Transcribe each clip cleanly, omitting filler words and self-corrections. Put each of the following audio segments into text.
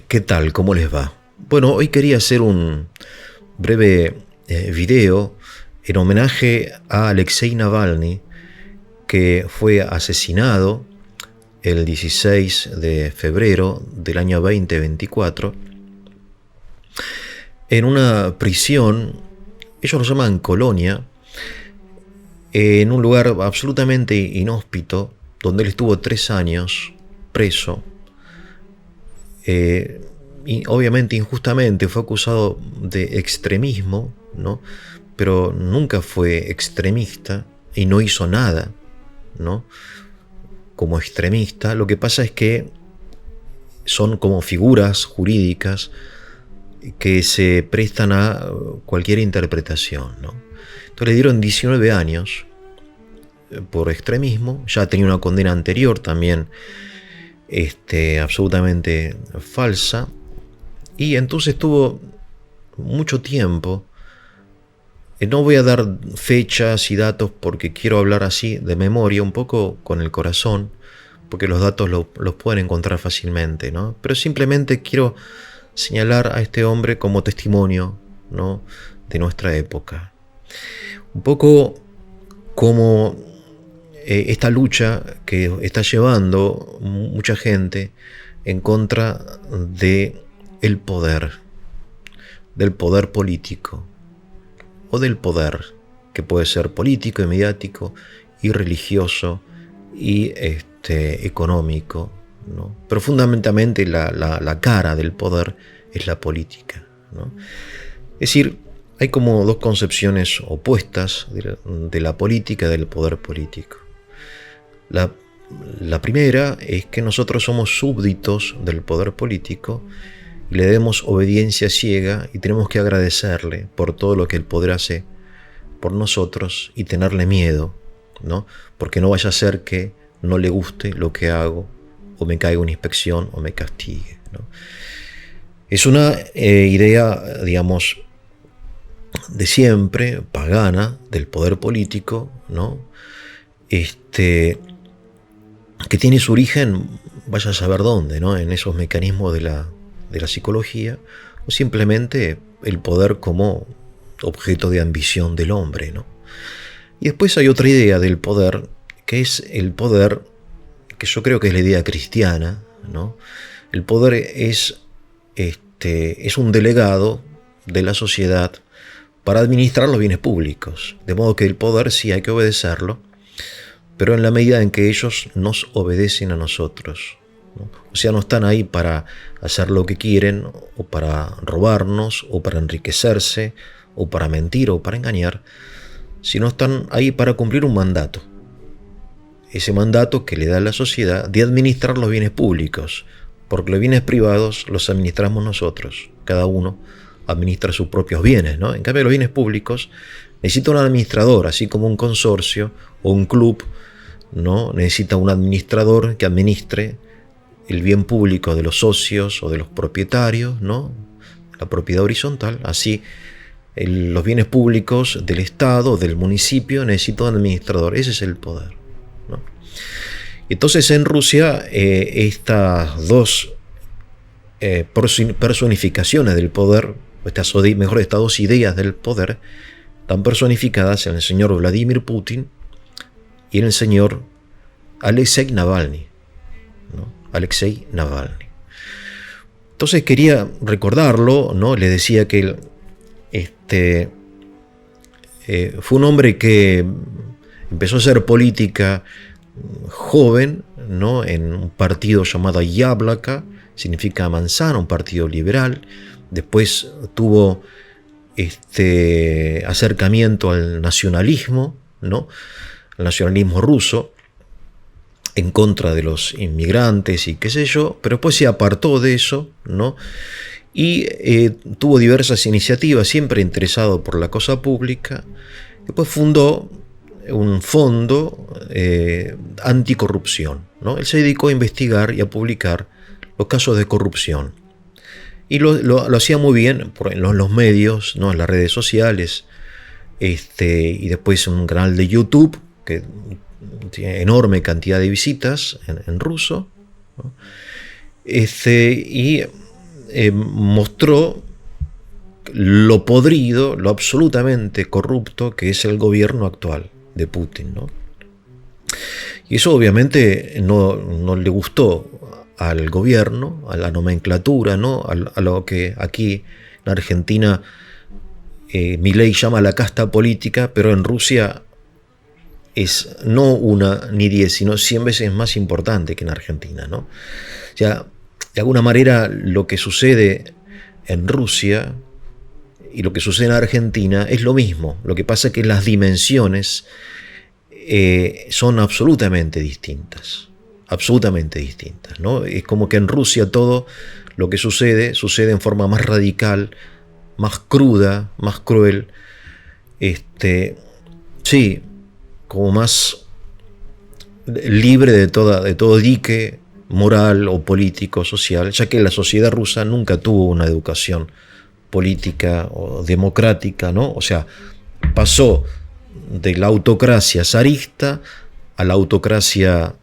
¿Qué tal? ¿Cómo les va? Bueno, hoy quería hacer un breve video en homenaje a Alexei Navalny, que fue asesinado el 16 de febrero del año 2024 en una prisión, ellos lo llaman colonia, en un lugar absolutamente inhóspito, donde él estuvo 3 años preso. Y obviamente injustamente fue acusado de extremismo, ¿no? Pero nunca fue extremista y no hizo nada, ¿no? Como extremista. Lo que pasa es que son como figuras jurídicas que se prestan a cualquier interpretación, ¿no? Entonces le dieron 19 años por extremismo. Ya tenía una condena anterior también absolutamente falsa, y entonces tuvo mucho tiempo. No voy a dar fechas y datos porque quiero hablar así de memoria, un poco con el corazón, porque los datos los pueden encontrar fácilmente, ¿no? Pero simplemente quiero señalar a este hombre como testimonio, ¿no?, de nuestra época. Un poco como esta lucha que está llevando mucha gente en contra de el poder, del poder político, o del poder que puede ser político y mediático y religioso y económico, ¿no? Pero fundamentalmente la cara del poder es la política, ¿no? Es decir, hay como dos concepciones opuestas de la política y del poder político. La primera es que nosotros somos súbditos del poder político y le demos obediencia ciega y tenemos que agradecerle por todo lo que el poder hace por nosotros y tenerle miedo, ¿no? Porque no vaya a ser que no le guste lo que hago, o me caiga una inspección o me castigue, ¿no? Es una idea, digamos, de siempre, pagana, del poder político, ¿no? Que tiene su origen, vaya a saber dónde, ¿no? En esos mecanismos de la psicología, o simplemente el poder como objeto de ambición del hombre, ¿no? Y después hay otra idea del poder, que es el poder, que yo creo que es la idea cristiana, ¿no? El poder es un delegado de la sociedad para administrar los bienes públicos, de modo que el poder sí hay que obedecerlo, pero en la medida en que ellos nos obedecen a nosotros, ¿no? O sea, no están ahí para hacer lo que quieren, o para robarnos, o para enriquecerse, o para mentir, o para engañar, sino están ahí para cumplir un mandato. Ese mandato que le da la sociedad de administrar los bienes públicos, porque los bienes privados los administramos nosotros, cada uno administra sus propios bienes, ¿no? En cambio, los bienes públicos necesita un administrador, así como un consorcio o un club, ¿no? Necesita un administrador que administre el bien público de los socios o de los propietarios, ¿no? La propiedad horizontal. Así, los bienes públicos del Estado o del municipio necesitan un administrador. Ese es el poder, ¿no? Entonces, en Rusia, estas dos personificaciones del poder, estas dos ideas del poder, están personificadas en el señor Vladimir Putin y en el señor Alexei Navalny, ¿no? Alexei Navalny. Entonces quería recordarlo, ¿no? Le decía que fue un hombre que empezó a hacer política joven, ¿no? En un partido llamado Yablaka, significa manzana, un partido liberal. Después tuvo acercamiento al nacionalismo, ¿no? Al nacionalismo ruso, en contra de los inmigrantes y qué sé yo, pero después se apartó de eso, ¿no? Y tuvo diversas iniciativas, siempre interesado por la cosa pública. Después fundó un fondo anticorrupción, ¿no? Él se dedicó a investigar y a publicar los casos de corrupción. Y lo hacía muy bien en los medios, ¿no? En las redes sociales, y después un canal de YouTube que tiene enorme cantidad de visitas en ruso, ¿no? Y mostró lo podrido, lo absolutamente corrupto que es el gobierno actual de Putin, ¿no? Y eso obviamente no le gustó al gobierno, a la nomenclatura, ¿no? A lo que aquí en Argentina Milei llama la casta política, pero en Rusia es no una ni 10, sino 100 veces más importante que en Argentina, ¿no? O sea, de alguna manera lo que sucede en Rusia y lo que sucede en Argentina es lo mismo. Lo que pasa es que las dimensiones son absolutamente distintas, ¿no? Es como que en Rusia todo lo que sucede en forma más radical, más cruda, más cruel, sí, como más libre de todo dique moral o político, social, ya que la sociedad rusa nunca tuvo una educación política o democrática, ¿no? O sea, pasó de la autocracia zarista a la autocracia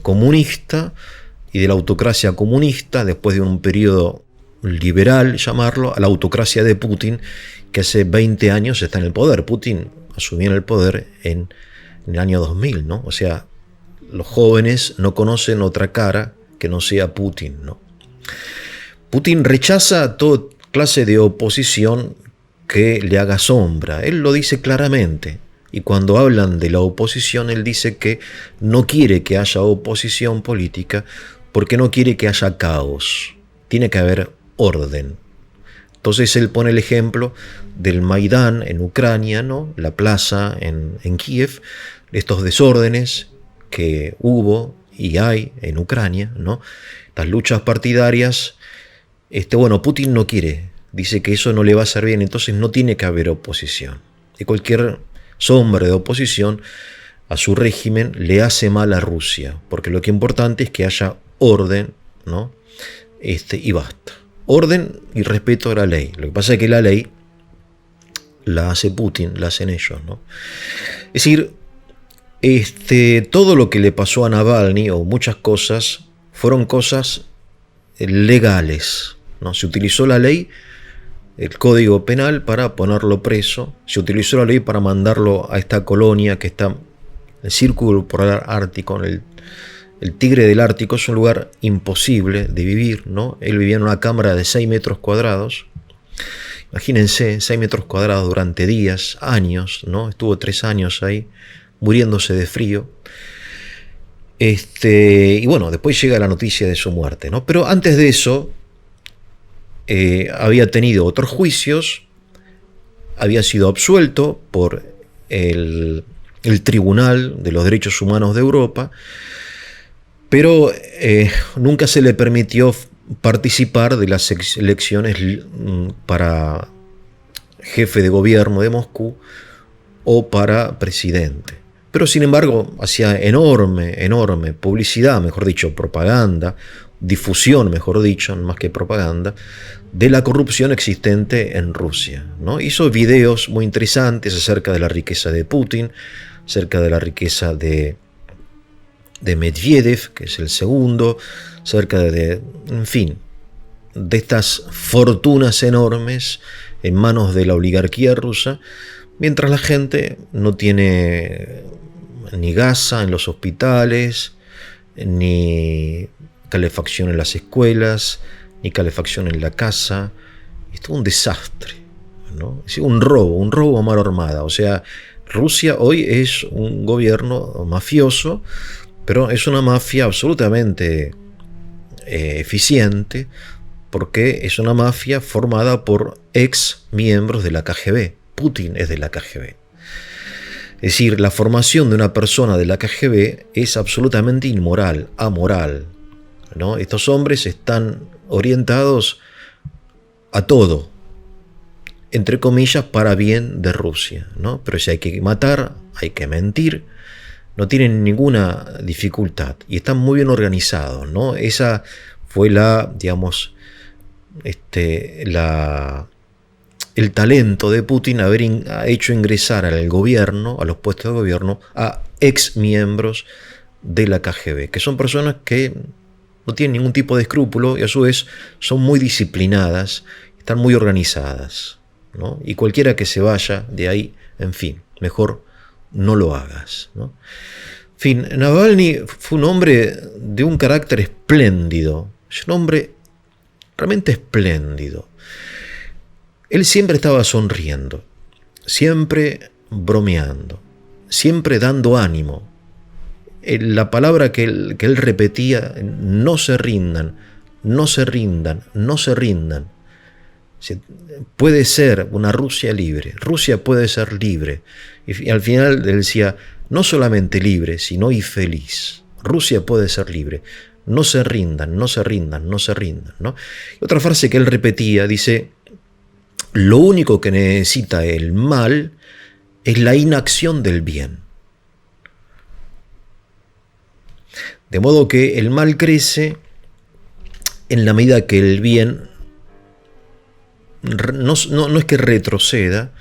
comunista, y de la autocracia comunista, después de un periodo liberal, llamarlo, a la autocracia de Putin, que hace 20 años está en el poder. Putin asumió en el poder en el año 2000, ¿no? O sea, los jóvenes no conocen otra cara que no sea Putin, ¿no? Putin rechaza toda clase de oposición que le haga sombra. Él lo dice claramente. Y cuando hablan de la oposición, él dice que no quiere que haya oposición política porque no quiere que haya caos. Tiene que haber orden. Entonces él pone el ejemplo del Maidán en Ucrania, ¿no? La plaza en Kiev, estos desórdenes que hubo y hay en Ucrania, ¿no? Las luchas partidarias. Bueno, Putin no quiere, dice que eso no le va a hacer bien, entonces no tiene que haber oposición. Y cualquier sombra de oposición a su régimen le hace mal a Rusia, porque lo que es importante es que haya orden, ¿no? Y basta. Orden y respeto a la ley. Lo que pasa es que la ley la hace Putin, la hacen ellos, ¿no? Es decir, todo lo que le pasó a Navalny, o muchas cosas, fueron cosas legales, ¿no? Se utilizó la ley, el Código Penal, para ponerlo preso. Se utilizó la ley para mandarlo a esta colonia que está en el Círculo Polar Ártico, el Tigre del Ártico. Es un lugar imposible de vivir, ¿no? Él vivía en una cámara de 6 metros cuadrados. Imagínense, 6 metros cuadrados durante días, años, ¿no? Estuvo 3 años ahí, muriéndose de frío. Y bueno, después llega la noticia de su muerte, ¿no? Pero antes de eso, había tenido otros juicios, había sido absuelto por el Tribunal de los Derechos Humanos de Europa, pero nunca se le permitió participar de las elecciones para jefe de gobierno de Moscú o para presidente. Pero sin embargo hacía enorme publicidad, mejor dicho, propaganda, difusión, mejor dicho, más que propaganda, de la corrupción existente en Rusia, ¿no? Hizo videos muy interesantes acerca de la riqueza de Putin, acerca de la riqueza de Medvedev, que es el segundo, acerca en fin, de estas fortunas enormes en manos de la oligarquía rusa, mientras la gente no tiene ni gasa en los hospitales, ni calefacción en las escuelas, ni calefacción en la casa. Es todo un desastre, ¿no? Es un robo a mano armada. O sea, Rusia hoy es un gobierno mafioso, pero es una mafia absolutamente eficiente, porque es una mafia formada por ex miembros de la KGB. Putin es de la KGB. Es decir, la formación de una persona de la KGB es absolutamente inmoral, amoral, ¿no? Estos hombres están orientados a todo, entre comillas, para bien de Rusia, ¿no? Pero si hay que matar, hay que mentir, no tienen ninguna dificultad y están muy bien organizados, ¿no? Esa fue digamos, el talento de Putin, haber hecho ingresar al gobierno, a los puestos de gobierno, a ex miembros de la KGB, que son personas que no tienen ningún tipo de escrúpulo y a su vez son muy disciplinadas, están muy organizadas, ¿no? Y cualquiera que se vaya de ahí, en fin, mejor no lo hagas, ¿no? En fin, Navalny fue un hombre de un carácter espléndido, es un hombre realmente espléndido. Él siempre estaba sonriendo, siempre bromeando, siempre dando ánimo. La palabra que él repetía, no se rindan, no se rindan, no se rindan. Puede ser una Rusia libre, Rusia puede ser libre. Y al final él decía, no solamente libre, sino y feliz. Rusia puede ser libre, no se rindan, no se rindan, no se rindan, ¿no? Y otra frase que él repetía, dice, lo único que necesita el mal es la inacción del bien. De modo que el mal crece en la medida que el bien no es que retroceda,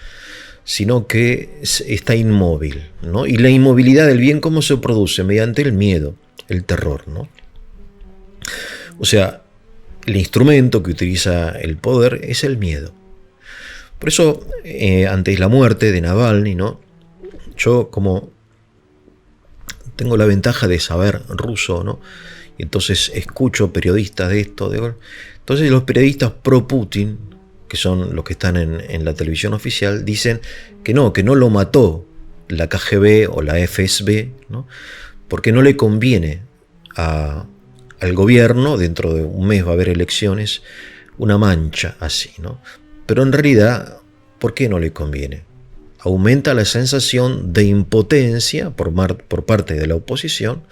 sino que está inmóvil, ¿no? Y la inmovilidad del bien, ¿cómo se produce? Mediante el miedo, el terror, ¿no? O sea, el instrumento que utiliza el poder es el miedo. Por eso, ante la muerte de Navalny, ¿no? Yo, como tengo la ventaja de saber ruso, ¿no? Y entonces escucho periodistas de esto, entonces los periodistas pro-Putin, que son los que están en la televisión oficial, dicen que no lo mató la KGB o la FSB, ¿no? Porque no le conviene al gobierno, dentro de un mes va a haber elecciones, una mancha así, ¿no? Pero en realidad, ¿por qué no le conviene? Aumenta la sensación de impotencia por parte de la oposición,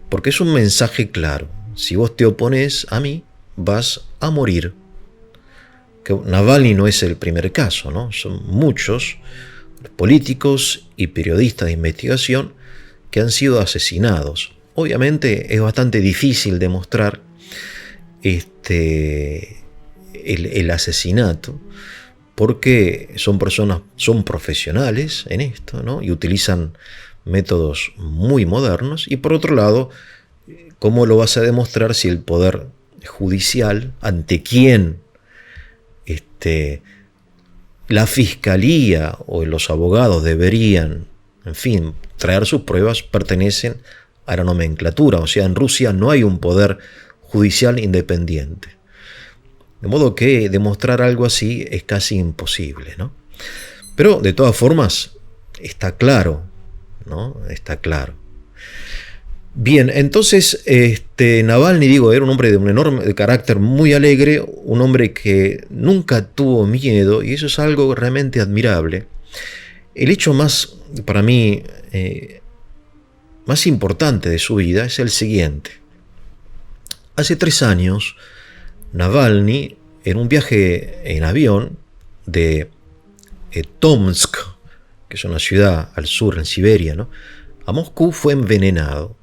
porque es un mensaje claro. Si vos te opones a mí, vas a morir. Que Navalny no es el primer caso, ¿no? Son muchos políticos y periodistas de investigación que han sido asesinados. Obviamente es bastante difícil demostrar el asesinato, porque son profesionales en esto, ¿no? Y utilizan métodos muy modernos. Y por otro lado, ¿cómo lo vas a demostrar si el poder judicial, ante quien la fiscalía o los abogados deberían, en fin, traer sus pruebas, pertenecen a la nomenclatura? O sea, en Rusia no hay un poder judicial independiente. De modo que demostrar algo así es casi imposible, ¿no? Pero de todas formas está claro, ¿no? Está claro. Bien, entonces Navalny, era un hombre de un enorme carácter, muy alegre, un hombre que nunca tuvo miedo, y eso es algo realmente admirable. El hecho más, para mí, más importante de su vida es el siguiente. Hace 3 años, Navalny, en un viaje en avión de Tomsk, que es una ciudad al sur, en Siberia, ¿no?, a Moscú, fue envenenado.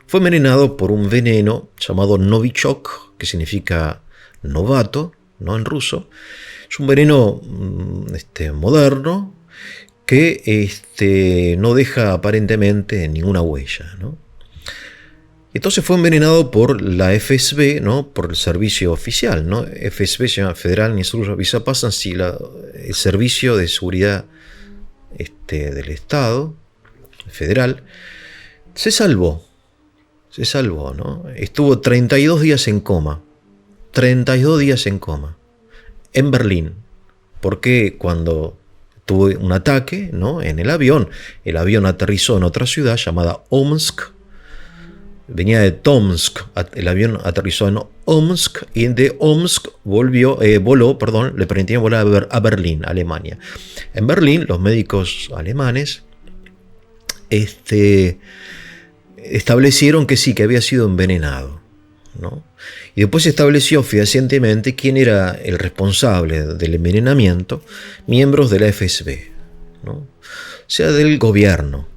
Fue envenenado por un veneno llamado Novichok, que significa novato, ¿no?, en ruso. Es un veneno moderno que no deja aparentemente ninguna huella, ¿no? Entonces fue envenenado por la FSB, ¿no?, por el servicio oficial, ¿no? FSB se llama Federal Служба безопасности, el servicio de seguridad del Estado federal. Se salvó, ¿no? Estuvo 32 días en coma, 32 días en coma, en Berlín, porque cuando tuvo un ataque, ¿no?, en el avión aterrizó en otra ciudad llamada Omsk. Venía de Tomsk, el avión aterrizó en Omsk y de Omsk le permitieron volar a Berlín, Alemania. En Berlín, los médicos alemanes establecieron que sí, que había sido envenenado, ¿no? Y después se estableció fehacientemente quién era el responsable del envenenamiento, miembros de la FSB, ¿no? O sea, del gobierno.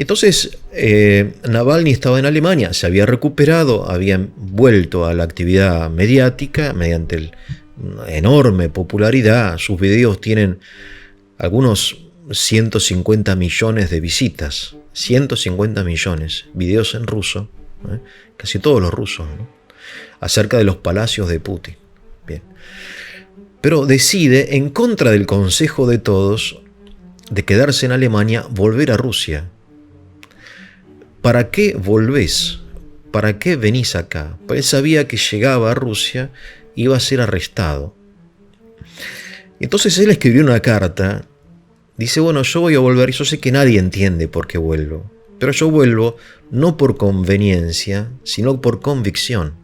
Entonces, Navalny estaba en Alemania, se había recuperado, había vuelto a la actividad mediática mediante la enorme popularidad. Sus videos tienen algunos 150 millones de visitas, 150 millones, videos en ruso, casi todos los rusos, ¿no? Acerca de los palacios de Putin. Bien. Pero decide, en contra del consejo de todos, de quedarse en Alemania, volver a Rusia. ¿Para qué volvés? ¿Para qué venís acá? Pues él sabía que llegaba a Rusia, iba a ser arrestado. Entonces él escribió una carta, dice, bueno, yo voy a volver, yo sé que nadie entiende por qué vuelvo, pero yo vuelvo no por conveniencia, sino por convicción.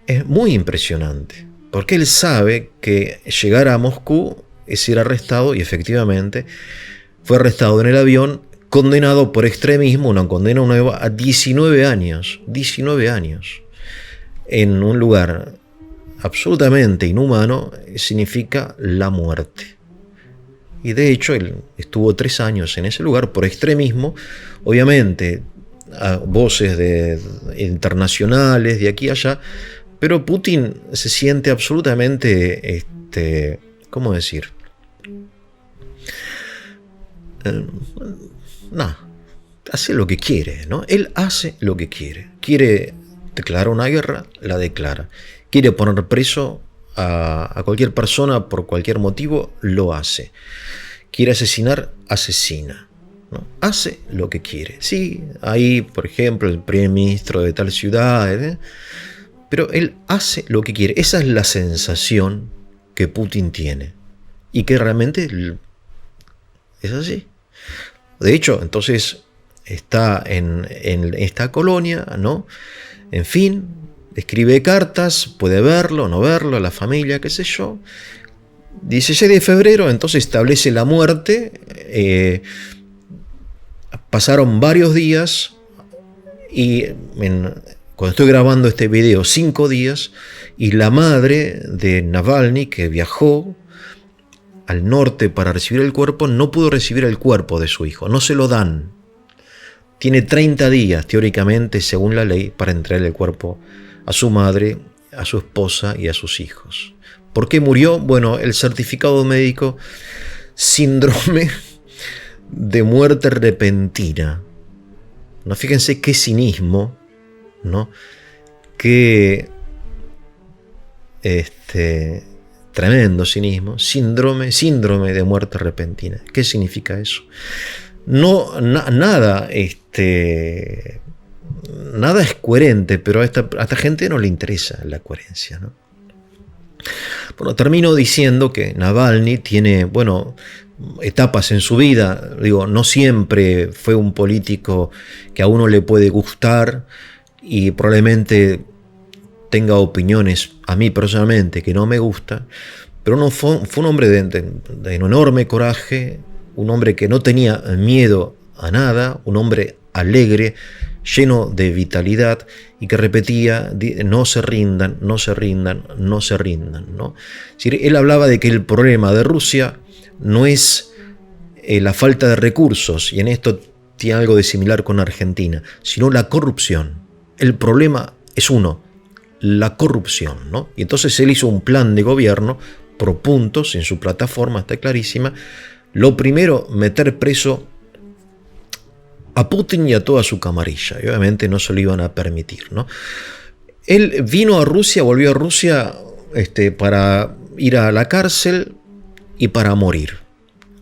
Es muy impresionante, porque él sabe que llegar a Moscú es ser arrestado, y efectivamente fue arrestado en el avión, condenado por extremismo, una condena nueva, a 19 años, en un lugar absolutamente inhumano, significa la muerte. Y de hecho él estuvo 3 años en ese lugar por extremismo, obviamente a voces internacionales de aquí a allá, pero Putin se siente absolutamente, ¿cómo decir? Hace lo que quiere, ¿no? Él hace lo que quiere. Quiere declarar una guerra, la declara. Quiere poner preso a cualquier persona por cualquier motivo, lo hace. Quiere asesinar, asesina, ¿no? Hace lo que quiere. Sí, ahí, por ejemplo, el primer ministro de tal ciudad, pero él hace lo que quiere. Esa es la sensación que Putin tiene. Y que realmente es así. De hecho, entonces está en esta colonia, ¿no? En fin, escribe cartas, puede verlo, no verlo, la familia, qué sé yo. 16 de febrero, entonces establece la muerte. Pasaron varios días y cuando estoy grabando este video, 5 días, y la madre de Navalny, que viajó al norte para recibir el cuerpo, no pudo recibir el cuerpo de su hijo, no se lo dan. Tiene 30 días, teóricamente, según la ley, para entregar el cuerpo a su madre, a su esposa y a sus hijos. ¿Por qué murió? Bueno, el certificado médico, síndrome de muerte repentina. ¿No? Fíjense qué cinismo, ¿no? Qué tremendo cinismo, síndrome de muerte repentina. ¿Qué significa eso? No, nada es coherente, pero a esta gente no le interesa la coherencia, ¿no? Bueno, termino diciendo que Navalny tiene, bueno, etapas en su vida. Digo, no siempre fue un político que a uno le puede gustar y probablemente tenga opiniones, a mí personalmente, que no me gusta, pero no fue un hombre de enorme coraje, un hombre que no tenía miedo a nada, un hombre alegre, lleno de vitalidad y que repetía, no se rindan, no se rindan, no se rindan, ¿no? Es decir, él hablaba de que el problema de Rusia no es la falta de recursos, y en esto tiene algo de similar con Argentina, sino la corrupción. El problema es la corrupción, ¿no? Y entonces él hizo un plan de gobierno por puntos en su plataforma, está clarísima. Lo primero, meter preso a Putin y a toda su camarilla, y obviamente no se lo iban a permitir, ¿no? Él vino a Rusia, volvió a Rusia para ir a la cárcel y para morir,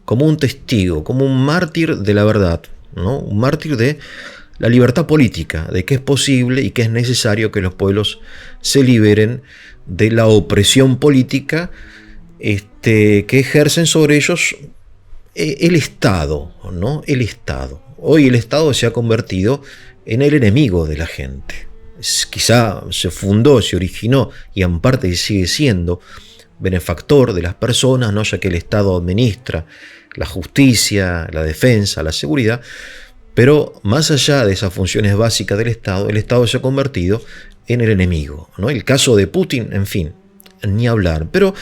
como un testigo, como un mártir de la verdad, ¿no? Un mártir de la libertad política, de que es posible y que es necesario que los pueblos se liberen de la opresión política que ejercen sobre ellos el Estado, ¿no? El Estado. Hoy el Estado se ha convertido en el enemigo de la gente. Quizá se fundó, se originó y en parte sigue siendo benefactor de las personas, ¿no? Ya que el Estado administra la justicia, la defensa, la seguridad, pero más allá de esas funciones básicas del Estado, el Estado se ha convertido en el enemigo, ¿no? El caso de Putin, en fin, ni hablar. Pero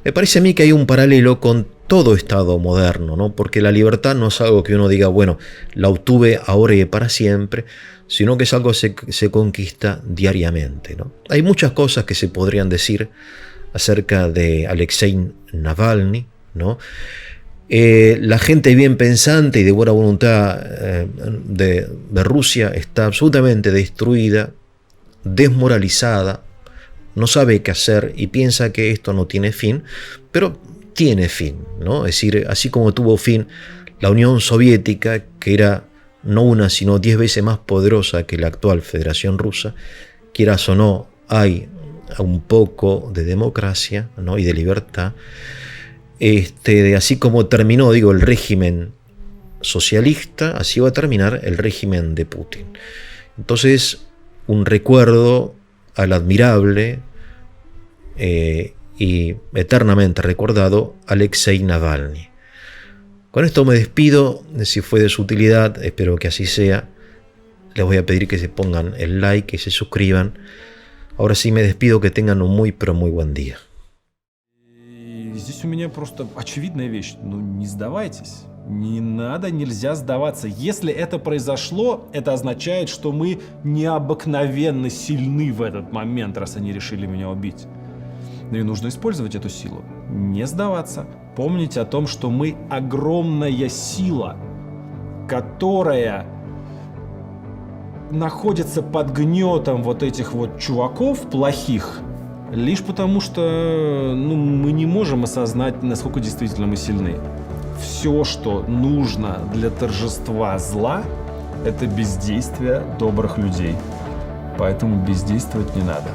me parece a mí que hay un paralelo con todo Estado moderno, ¿no? Porque la libertad no es algo que uno diga, bueno, la obtuve ahora y para siempre, sino que es algo que se conquista diariamente, ¿no? Hay muchas cosas que se podrían decir acerca de Alexei Navalny, ¿no? La gente bien pensante y de buena voluntad de Rusia está absolutamente destruida, desmoralizada, no sabe qué hacer y piensa que esto no tiene fin, pero tiene fin, ¿no? Es decir, así como tuvo fin la Unión Soviética, que era no una, sino 10 veces más poderosa que la actual Federación Rusa, quieras o no, hay un poco de democracia, ¿no? Y de libertad. Así como terminó, digo, el régimen socialista, así va a terminar el régimen de Putin. Entonces, un recuerdo al admirable y eternamente recordado Alexei Navalny. Con esto me despido. Si fue de su utilidad, espero que así sea. Les voy a pedir que se pongan el like, que se suscriban. Ahora sí me despido, que tengan un muy, pero muy buen día. Здесь у меня просто очевидная вещь. Ну, не сдавайтесь. Не надо, нельзя сдаваться. Если это произошло, это означает, что мы необыкновенно сильны в этот момент, раз они решили меня убить. Ну и нужно использовать эту силу. Не сдаваться. Помнить о том, что мы огромная сила, которая находится под гнетом вот этих вот чуваков плохих, лишь потому что мы не можем осознать, насколько действительно мы сильны. Все, что нужно для торжества зла, это бездействие добрых людей. Поэтому бездействовать не надо.